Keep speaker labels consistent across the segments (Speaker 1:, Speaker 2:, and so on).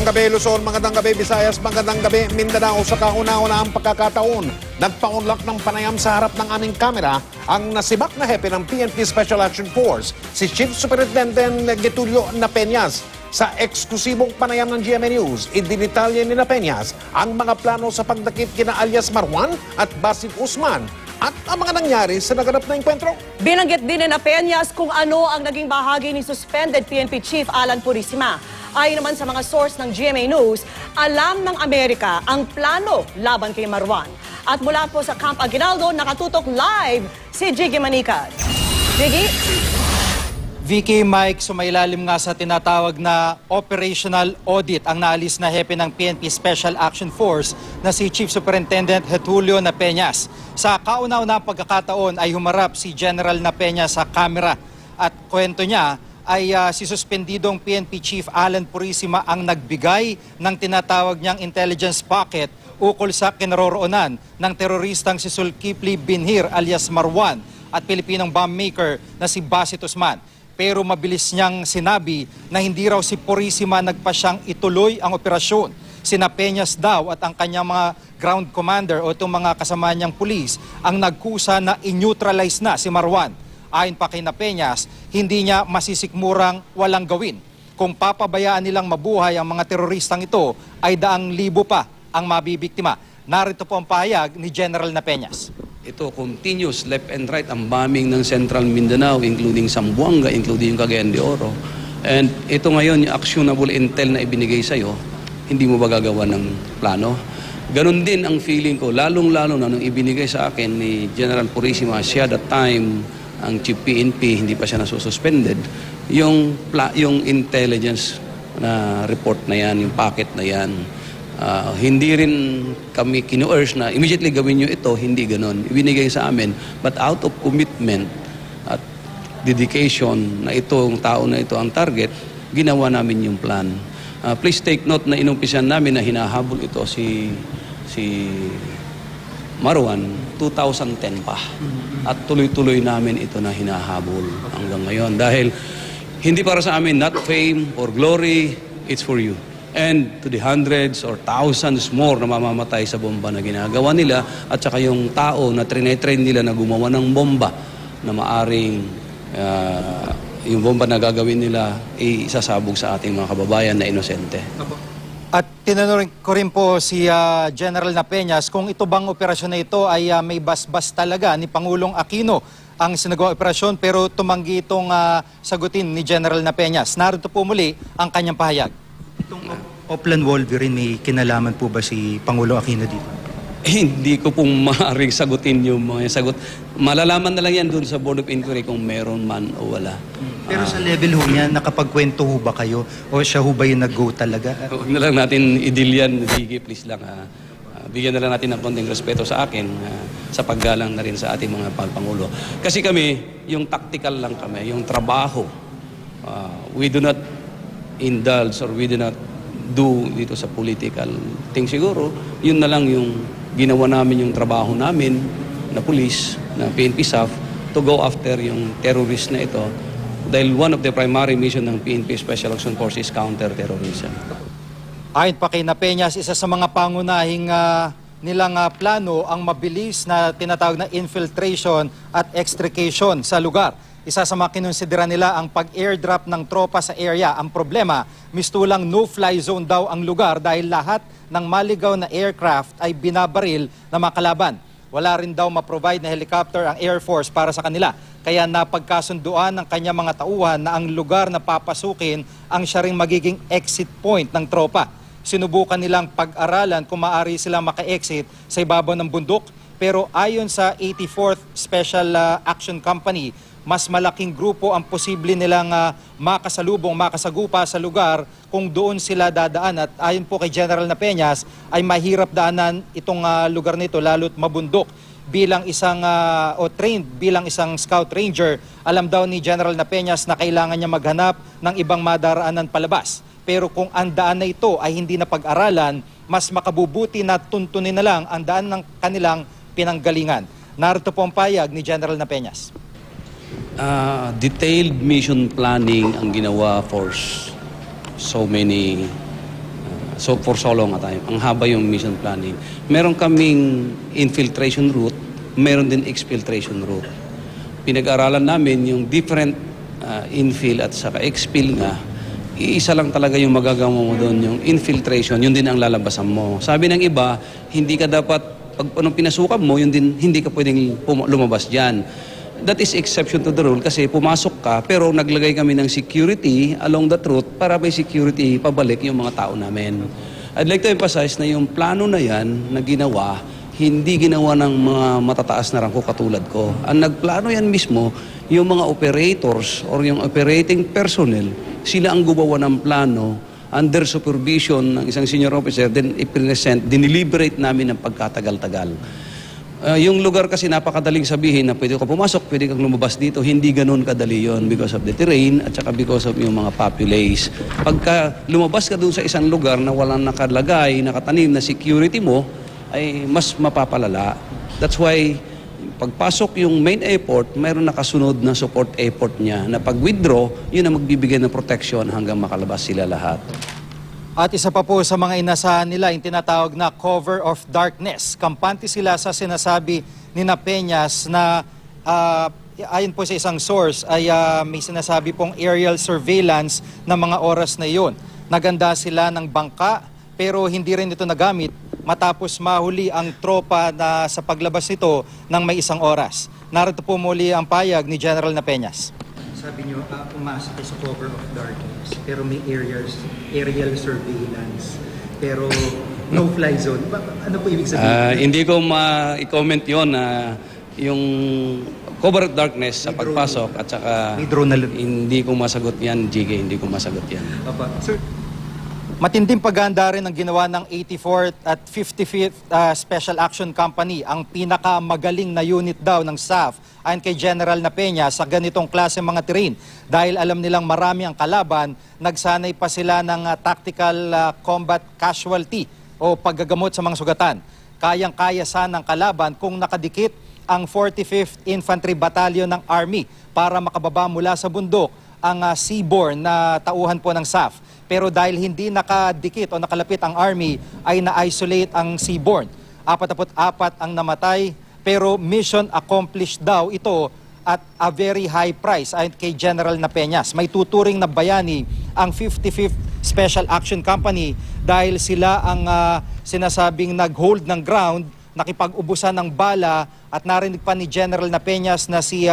Speaker 1: gabi Luzon, magandang gabi Visayas, magandang gabi Mindanao. Sa kauna-unahang pagkakataon, nagpaunlak ng panayam sa harap ng aming kamera ang nasibak na hepe ng PNP Special Action Force, si Chief Superintendent Getulio Napeñas. Sa eksklusibong panayam ng GMA News, idinitalye ni Napeñas ang mga plano sa pagdakip kina alias Marwan at Basit Usman at ang mga nangyari sa naganap na enkwentro.
Speaker 2: Binanggit din ni Napeñas kung ano ang naging bahagi ni suspended PNP Chief Alan Purisima. Ayon naman sa mga source ng GMA News, alam ng Amerika ang plano laban kay Marwan. At mula po sa Camp Aguinaldo, nakatutok live si Jiggy Manicad. Jiggy?
Speaker 3: Vicky, Mike, sumailalim nga sa tinatawag na operational audit ang naalis na hepe ng PNP Special Action Force na si Chief Superintendent Getulio Napeñas. Sa kauna-unahang pagkakataon ay humarap si General Napeñas sa kamera at kwento niya ay si suspendidong PNP Chief Alan Purisima ang nagbigay ng tinatawag niyang intelligence packet ukol sa kinaroroonan ng teroristang si Zulkifli Binhir alias Marwan at Pilipinong bomb maker na si Basit Usman. Pero mabilis niyang sinabi na hindi raw si Purisima nagpa siyang ituloy ang operasyon. Si Napeñas daw at ang kanyang mga ground commander o itong mga kasama niyang pulis ang nagkusa na i-neutralize na si Marwan. Ayon pa kay Napeñas, hindi niya masisikmurang walang gawin. Kung papabayaan nilang mabuhay ang mga teroristang ito, ay daang libo pa ang mabibiktima. Narito po ang pahayag ni General Napeñas.
Speaker 4: Ito continuous left and right ang bombing ng Central Mindanao, including Zamboanga, including yung Cagayan de Oro. And ito ngayon, yung actionable intel na ibinigay sa'yo, hindi mo ba gagawa ng plano? Ganon din ang feeling ko, lalong-lalo na nung ibinigay sa akin ni General Purisima, siya that time, ang Chief PNP, hindi pa siya nasususpended, yung intelligence na report na yan, yung packet na yan, hindi rin kami kinu-urge na immediately gawin nyo ito, hindi ganon. Ibinigay sa amin, but out of commitment at dedication na itong tao na ito ang target, ginawa namin yung plan. Please take note na inumpisan namin na hinahabol ito si Marwan 2010 pa. At tuloy-tuloy namin ito na hinahabol hanggang ngayon. Dahil hindi para sa amin, not fame or glory, it's for you. And to the hundreds or thousands more na mamamatay sa bomba na ginagawa nila at saka yung tao na trine-train nila na gumawa ng bomba na maaring yung bomba na gagawin nila isasabog sa ating mga kababayan na inosente.
Speaker 3: At tinanong ko rin po si General Napeñas kung ito bang operasyon na ito ay may basbas talaga ni Pangulong Aquino ang sinagawang operasyon, pero tumanggi itong sagutin ni General Napeñas. Narito po muli ang kanyang pahayag.
Speaker 5: Itong Oplan Wolverine, may kinalaman po ba si Pangulo Aquino dito?
Speaker 4: Hindi ko pong maaaring sagutin yung mga sagot. Malalaman na lang yan doon sa Board of Inquiry kung meron man o wala.
Speaker 5: Pero sa level ho niya, nakapagkwento ho ba kayo? O siya ho ba yung nag-go talaga?
Speaker 4: Huwag na lang natin i-deal yan. Sige, please lang. Bigyan na lang natin ng konting respeto sa akin sa paggalang na rin sa ating mga Pangulo. Kasi kami, yung tactical lang kami, yung trabaho. We do not indulge or we do not do dito sa political thing. Siguro, yun na lang yung ginawa namin, yung trabaho namin na police, na PNP staff, to go after yung terrorist na ito. Dahil one of the primary mission ng PNP Special Action Force is counter-terrorism.
Speaker 3: Ayon pa kay Napeñas, isa sa mga pangunahing nilang plano ang mabilis na tinatawag na infiltration at extrication sa lugar. Isa sa mga kinonsidera nila ang pag-airdrop ng tropa sa area. Ang problema, mistulang no-fly zone daw ang lugar dahil lahat ng maligaw na aircraft ay binabaril na mga kalaban. Wala rin daw ma-provide na helicopter ang Air Force para sa kanila. Kaya napagkasunduan ng kanyang mga tauhan na ang lugar na papasukin ang siya ring magiging exit point ng tropa. Sinubukan nilang pag-aralan kung maaari silang maka-exit sa ibabaw ng bundok. Pero ayon sa 84th Special Action Company, mas malaking grupo ang posible nilang makasalubong, makasagupa sa lugar kung doon sila dadaan. At ayon po kay General Napeñas, ay mahirap daanan itong lugar nito, lalo't mabundok. Bilang isang, trained bilang isang scout ranger, alam daw ni General Napeñas na kailangan niya maghanap ng ibang madaraanan palabas. Pero kung ang daan na ito ay hindi na pag-aralan, mas makabubuti na tuntunin na lang ang daan ng kanilang pinanggalingan. Narito po ang payag ni General Napeñas.
Speaker 4: Detailed mission planning ang ginawa for so many So for so long a time. Ang haba yung mission planning. Meron kaming infiltration route, meron din exfiltration route. Pinag-aralan namin yung different infill at saka exfil nga. Iisa lang talaga yung magagawa mo doon, yung infiltration, yun din ang lalabasan mo. Sabi ng iba, hindi ka dapat, pag anong pinasukan mo, yun din, hindi ka pwedeng lumabas dyan. That is exception to the rule kasi pumasok ka pero naglagay kami ng security along that route para may security pabalik yung mga tao namin. I'd like to emphasize na yung plano na yan na ginawa, hindi ginawa ng mga matataas na rangko katulad ko. Ang nagplano yan mismo, yung mga operators or yung operating personnel, sila ang gumawa ng plano under supervision ng isang senior officer, then i-present, diniliberate namin ng pagkatagal-tagal. Yung lugar kasi napakadaling sabihin na pwede ka pumasok, pwede kang lumabas dito. Hindi ganun kadali yon because of the terrain at saka because of yung mga populace. Pagka lumabas ka dun sa isang lugar na walang nakalagay, nakatanim na security mo, ay mas mapapalala. That's why pagpasok yung main airport, mayroon nakasunod na support airport niya na pag-withdraw, yun ang magbibigay ng protection hanggang makalabas sila lahat.
Speaker 3: At isa pa po sa mga inasahan nila, yung tinatawag na cover of darkness. Kampante sila sa sinasabi ni Peñas na ayon po sa isang source ay may sinasabi pong aerial surveillance na mga oras na iyon. Naganda sila ng bangka pero hindi rin ito nagamit matapos mahuli ang tropa na sa paglabas nito ng may isang oras. Narito po muli ang payag ni General Peñas.
Speaker 5: Sabi niyo, umasa kayo sa cover of darkness, pero may aerial surveillance, pero no-fly zone. Ano po ibig sabihin?
Speaker 4: Hindi ko ma-comment yun na yung cover of darkness sa pagpasok at saka
Speaker 5: May drone na
Speaker 4: hindi ko masagot yan, GK, hindi ko masagot yan.
Speaker 5: Sir,
Speaker 3: Matinding paghahanda rin ang ginawa ng 84th at 55th Special Action Company, ang pinakamagaling na unit daw ng SAF ayon kay General Peñas sa ganitong klase mga terrain. Dahil alam nilang marami ang kalaban, nagsanay pa sila ng tactical combat casualty o paggagamot sa mga sugatan. Kayang-kaya sana ng kalaban kung nakadikit ang 45th Infantry Battalion ng Army para makababa mula sa bundok ang seaborne na tauhan po ng SAF. Pero dahil hindi nakadikit o nakalapit ang Army, ay na-isolate ang seaborne. 44 ang namatay, pero mission accomplished daw ito at a very high price ayon kay General Peñas. May tuturing na bayani ang 55th Special Action Company dahil sila ang sinasabing nag-hold ng ground, nakipag-ubusan ng bala at narinig pa ni General Peñas na si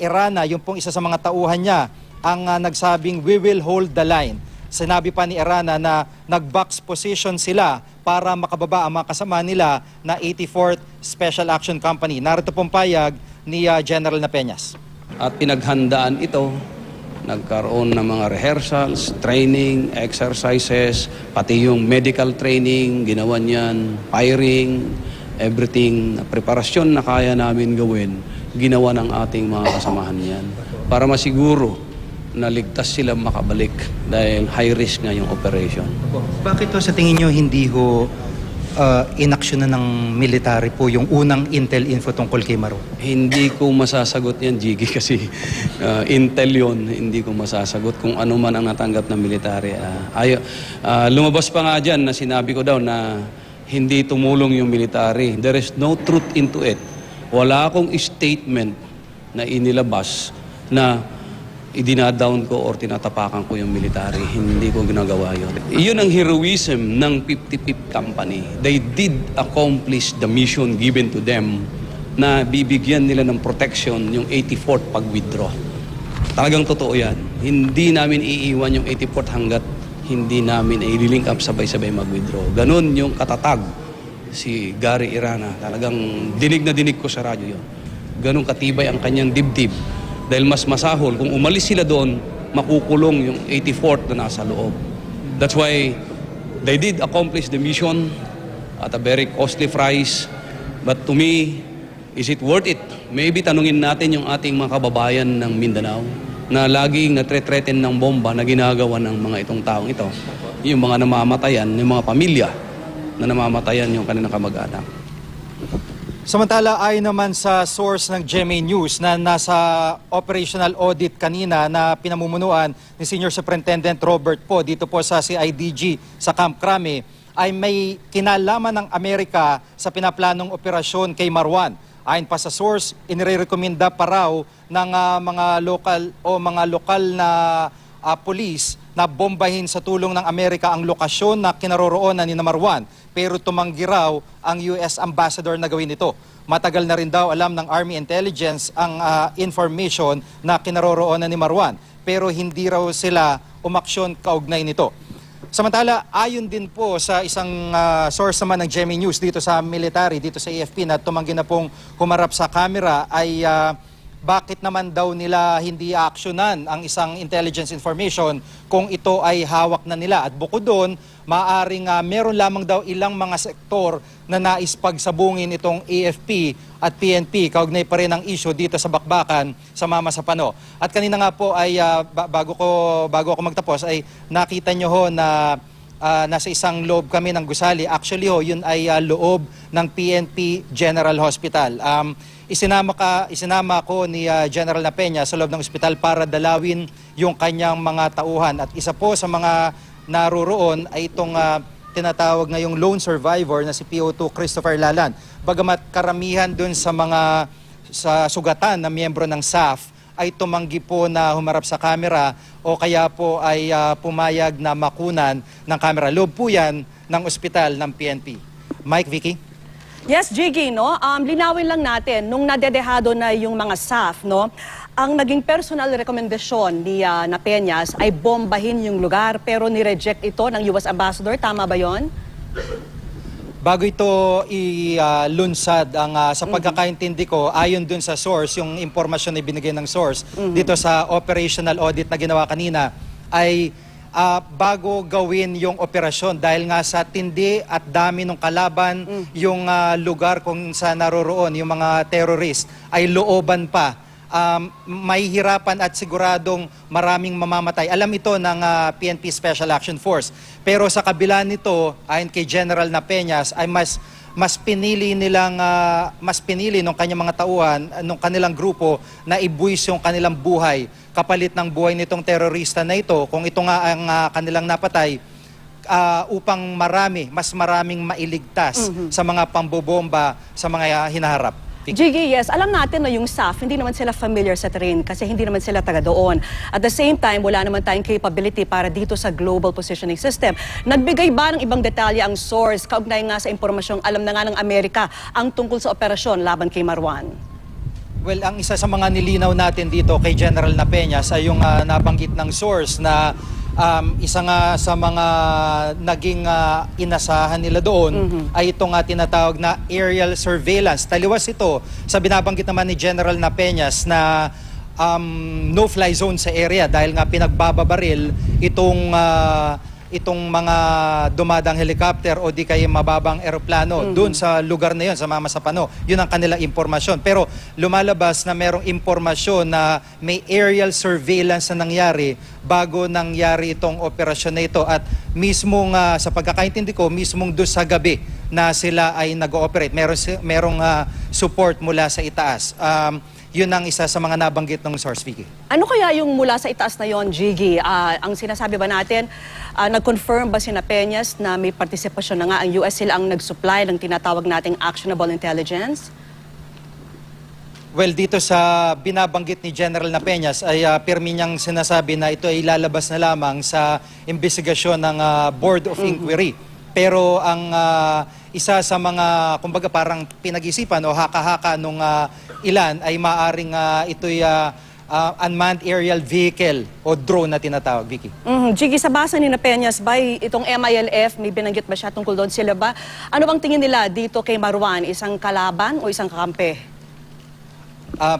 Speaker 3: Erana, yung pong isa sa mga tauhan niya, ang nagsabing we will hold the line. Sinabi pa ni Erana na nag-box position sila para makababa ang mga kasama nila na 84th Special Action Company. Narito pong payag ni General Peñas.
Speaker 4: At pinaghandaan ito, nagkaroon ng mga rehearsals, training, exercises, pati yung medical training, ginawa niyan, firing, everything, preparasyon na kaya namin gawin, ginawa ng ating mga kasamahan niyan. Para masiguro na ligtas sila makabalik dahil high risk nga yung operation.
Speaker 5: bakit to sa tingin nyo hindi ho inaksyonan ng military po yung unang intel info tungkol kay Maro?
Speaker 4: Hindi ko masasagot yan, Jiggy, kasi intel yun. Hindi ko masasagot kung ano man ang natanggap ng military. Lumabas pa nga dyan na sinabi ko daw na hindi tumulong yung military. There is no truth into it. Wala akong statement na inilabas na idinadown ko or tinatapakan ko yung military. Hindi ko ginagawa yun. Iyon ang heroism ng 55th Company. They did accomplish the mission given to them na bibigyan nila ng protection yung 84th pag-withdraw. Talagang totoo yan. Hindi namin iiwan yung 84th hanggat hindi namin i-link up sabay-sabay mag-withdraw. Ganun yung katatag si Gary Erana. Talagang dinig na dinig ko sa radyo yun. Ganun katibay ang kanyang dibdib. Dahil mas masahol, kung umalis sila doon, makukulong yung 84th na nasa loob. That's why they did accomplish the mission at a very costly price. But to me, is it worth it? Maybe tanungin natin yung ating mga kababayan ng Mindanao na laging natre-threaten ng bomba na ginagawa ng mga itong taong ito. Yung mga namamatayan, yung mga pamilya na namamatayan yung kanilang kamag-anak.
Speaker 3: Samantala, ayon naman sa source ng GMA News na nasa operational audit kanina na pinamumunuan ni Senior Superintendent Robert Po dito po sa CIDG sa Camp Crame, ay may kinalaman ng Amerika sa pinaplanong operasyon kay Marwan. Ayon pa sa source, inirekomenda pa raw ng mga lokal na police na bombahin sa tulong ng Amerika ang lokasyon na kinaroroonan ni Marwan. Pero tumanggi raw ang US Ambassador na gawin ito. Matagal na rin daw alam ng Army Intelligence ang information na kinaroroonan ni Marwan. Pero hindi raw sila umaksyon kaugnay nito. Samantala, ayon din po sa isang source naman ng GMA News dito sa military, dito sa AFP na tumanggi na pong humarap sa camera ay bakit naman daw nila hindi aaksyonan ang isang intelligence information kung ito ay hawak na nila. At bukod doon, maaaring meron lamang daw ilang mga sektor na nais pagsabungin itong AFP at PNP. Kaugnay pa rin ang issue dito sa bakbakan sa Mama Sapano. At kanina nga po ay bago ako magtapos ay nakita nyo ho na nasa isang loob kami ng gusali. Actually ho, yun ay loob ng PNP General Hospital. Isinama ko ni General Napeña sa loob ng ospital para dalawin yung kanyang mga tauhan. At isa po sa mga naroroon ay itong tinatawag ngayong lone survivor na si PO2 Christopher Lalan. Bagamat karamihan dun sa mga sugatan na miyembro ng SAF ay tumanggi po na humarap sa kamera o kaya po ay pumayag na makunan ng kamera. Loob po yan ng ospital ng PNP. Mike, Vicky?
Speaker 2: Yes, Jiggy, no? Linawin lang natin, nung nadedehado na yung mga SAF, no? Ang naging personal rekomendasyon ni Napeñas ay bombahin yung lugar pero ni-reject ito ng US Ambassador. Tama ba yon?
Speaker 3: Bago ito ilunsad, sa pagkakaintindi ko, ayon dun sa source, yung impormasyon na ibinigay ng source, dito sa operational audit na ginawa kanina, ay bago gawin yung operasyon dahil nga sa tindi at dami ng kalaban, yung lugar kung saan naroroon, yung mga terrorist, ay looban pa. May hirapan at siguradong maraming mamamatay. Alam ito ng PNP Special Action Force. Pero sa kabila nito, ayon kay General Napeñas, ay mas pinili ng kanyang mga tauhan, ng kanilang grupo na ibuwis yung kanilang buhay kapalit ng buhay nitong terorista na ito. Kung ito nga ang kanilang napatay, upang mas maraming mailigtas sa mga pambobomba sa mga hinaharap.
Speaker 2: Jiggy, yes. Alam natin na yung SAF, hindi naman sila familiar sa terrain kasi hindi naman sila taga doon. At the same time, wala naman tayong capability para dito sa global positioning system. Nagbigay ba ng ibang detalye ang source kaugnay nga sa impormasyong alam na nga ng Amerika ang tungkol sa operasyon laban kay Marwan?
Speaker 3: Well, ang isa sa mga nilinaw natin dito kay General Napeñas ay yung nabanggit ng source na isa nga sa mga naging inasahan nila doon ay itong tinatawag na aerial surveillance. Taliwas ito sa binabanggit naman ni General Napeñas na no-fly zone sa area dahil nga pinagbababaril itong mga dumadang helicopter o di kaya mababang eroplano doon sa lugar na yun, sa Mama Sapano. Yun ang kanilang impormasyon. Pero lumalabas na merong impormasyon na may aerial surveillance na nangyari bago nangyari itong operasyon na ito. At mismong, sa pagkakaintindi ko, mismong doon sa gabi na sila ay nag-ooperate. Merong support mula sa itaas. Yun ang isa sa mga nabanggit ng source, Vicky. Ano
Speaker 2: kaya yung mula sa itaas na yon, Jiggy? Ang sinasabi ba natin, nag-confirm ba si Napeñas na may partisipasyon na nga ang US sila ang nag-supply ng tinatawag nating actionable intelligence?
Speaker 3: Well, dito sa binabanggit ni General Napeñas ay pirmi niyang sinasabi na ito ay lalabas na lamang sa investigasyon ng Board of Inquiry. Pero ang isa sa mga, kumbaga parang pinag-isipan o haka-haka nung ilan ay maaring ito'y unmanned aerial vehicle o drone na tinatawag, Vicky.
Speaker 2: Jiggy, sa basa ni Napeñas ba, itong MILF, may binanggit ba siya tungkol doon? Sila ba? Ano bang tingin nila dito kay Marwan? Isang kalaban o isang kakampi?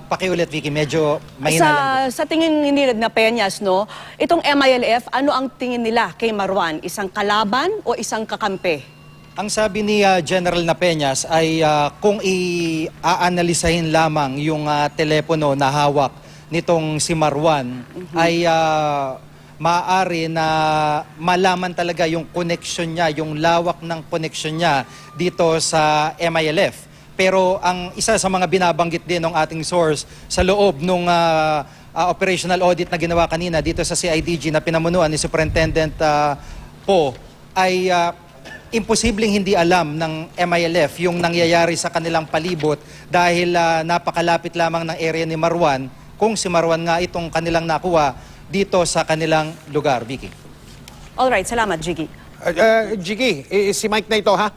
Speaker 3: Pakiulit, Vicky, medyo mahina lang.
Speaker 2: Sa tingin ni Napeñas, no, itong MILF, ano ang tingin nila kay Marwan? Isang kalaban o isang kakampi?
Speaker 3: Ang sabi ni General Napeñas ay kung i-aanalisahin lamang yung telepono na hawak nitong si Marwan, ay maaari na malaman talaga yung connection niya, yung lawak ng connection niya dito sa MILF. Pero ang isa sa mga binabanggit din ng ating source sa loob ng operational audit na ginawa kanina dito sa CIDG na pinamunuan ni Superintendent Po ay imposibleng hindi alam ng MILF yung nangyayari sa kanilang palibot dahil napakalapit lamang ng area ni Marwan kung si Marwan nga itong kanilang nakuha dito sa kanilang lugar. Vicky.
Speaker 2: Alright, salamat, Jiggy.
Speaker 1: Jiggy, si Mike na ito ha.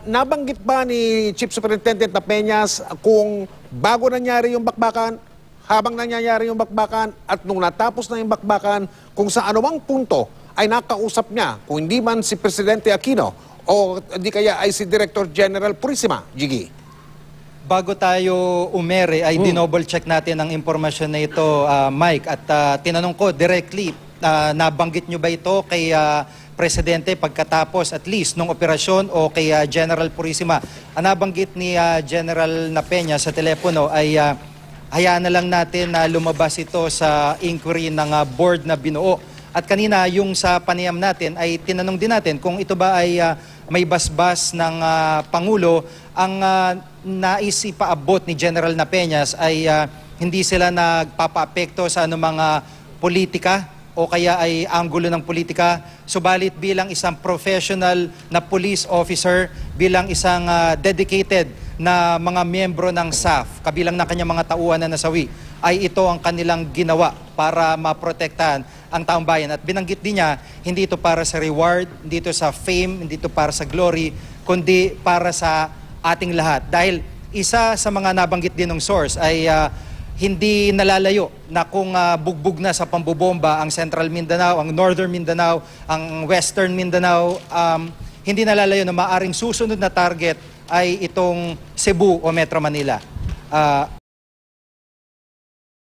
Speaker 1: Nabanggit ba ni Chief Superintendent na Peñas kung bago nangyari yung bakbakan, habang nangyayari yung bakbakan at nung natapos na yung bakbakan, kung sa anumang punto ay nakausap niya, kung hindi man si Presidente Aquino o di kaya ay si Director General Purisima, Jiggy?
Speaker 3: Bago tayo umere ay dinoble check natin ang impormasyon na ito, Mike, at tinanong ko directly, nabanggit nyo ba ito kay Presidente pagkatapos at least nung operasyon o kay General Purisima? Ang nabanggit ni General Napenya sa telepono ay hayaan na lang natin na lumabas ito sa inquiry ng board na binuo. At kanina yung sa panayam natin ay tinanong din natin kung ito ba ay may basbas ng Pangulo. Ang nais ipaabot ni General Napeñas ay hindi sila nagpapaapekto sa anumang politika o kaya ay anggulo ng politika. Subalit bilang isang professional na police officer, bilang isang dedicated na mga miyembro ng SAF, kabilang ng kanyang mga tauhan na nasawi, ay ito ang kanilang ginawa para maprotektahan ang taong bayan. At binanggit din niya, hindi ito para sa reward, hindi ito sa fame, hindi ito para sa glory, kundi para sa ating lahat. Dahil isa sa mga nabanggit din ng source ay hindi nalalayo na kung bugbog na sa pambobomba ang Central Mindanao, ang Northern Mindanao, ang Western Mindanao, hindi nalalayo na maaring susunod na target ay itong Cebu o Metro Manila.